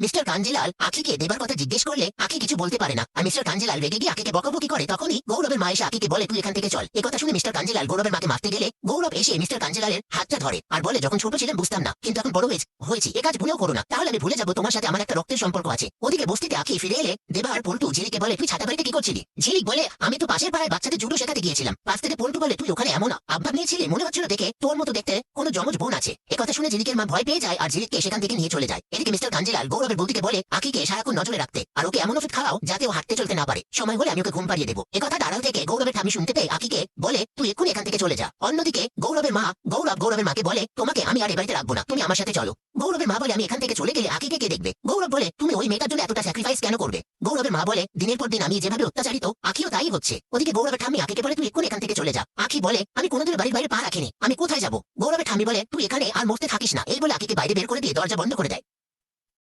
Mister Kanjilal আখিকে দেবার কথা জিজ্ঞেস করলে আখি কিছু বলতে পারে না, আর মিস্টার কাঞ্জিলাল রেগে গিয়ে আখিকে বকাবকি করে। তখনই গৌরবের মা এসে আখিকে বলে তুই এখান থেকে চল। এই কথা শুনে মিস্টার কাঞ্জিলাল গৌরবের মাকে মারতে গেলে গৌরব এসে মিস্টার কাঞ্জিলালের হাতটা ধরে আর বলে যখন ছোট ছিলাম বুঝতাম না, কিন্তু এখন বড় হয়েছি, এ কাজ ভুলেও করো না, তাহলে আমি ভুলে যাবো তোমার সাথে আমার একটা রক্তের সম্পর্ক আছে। ওদিকে বস্তিতে আখি ফিরে এলে দেবা আর পল্টু ঝিলিককে বলে তুই ছাতা বাড়িতে কি করছিলি? ঝিলিক বলে আমি তো পাশের পাড়ায় বাচ্চাদের জুডো শেখাতে গিয়েছিলাম। পাশ থেকে পল্টু বলে তুই ওখানে এমন আবদার নিয়েছিলি, মনে হচ্ছিল দেখে তোর মতো দেখতে কোনো জমজ বোন আছে। এ কথা শুনে ঝিলিকের মা ভয় পেয়ে যায় আর ঝিলিককে সেখান থেকে নিয়ে চলে যায়। এদিকে মিস্টার কাঞ্জিলাল গৌরবের বৌদিকে বলে আখিকে সারাক্ষণ নজরে রাখতে আর ওকে এমন ওষুধ খাওয়াও যাতে ও হাঁটতে চলতে না পারে, সময় হলে আমি ওকে ঘুম পাড়িয়ে দেবো। একথা আড়াল থেকে গৌরবের ঠামি শুনতে পেয়ে আখিকে বলে তুই এক্ষুনি এখান থেকে চলে যা। অন্যদিকে গৌরবের মাকে বলে তোমাকে আমি আর এ বাড়িতে রাখবো না, তুমি আমার সাথে চলো। গৌরবের মা বলে আমি এখান থেকে চলে গেলে আখিকে কে দেখবে? গৌরব বলে তুমি ওই মেয়েটার জন্য এতটা স্যাক্রিফাইস কেন করবে? গৌরবের মা বলে দিনের পর দিন আমি যেভাবে অত্যাচারিত আখিও তাই হচ্ছে। ওদিকে গৌরবের ঠাম্মি আখিকে বলে তুই এক্ষুনি এখান থেকে চলে যা। আখি বলে আমি কোনোদিন বাড়ির বাইরে পা রাখিনি, আমি কোথায় যাবো? গৌরবের ঠাম্মি বলে তুই এখানে আর মরতে থাকিস না, এই বলে আখিকে বাইরে বের করে দিয়ে দরজা বন্ধ করে দেয়।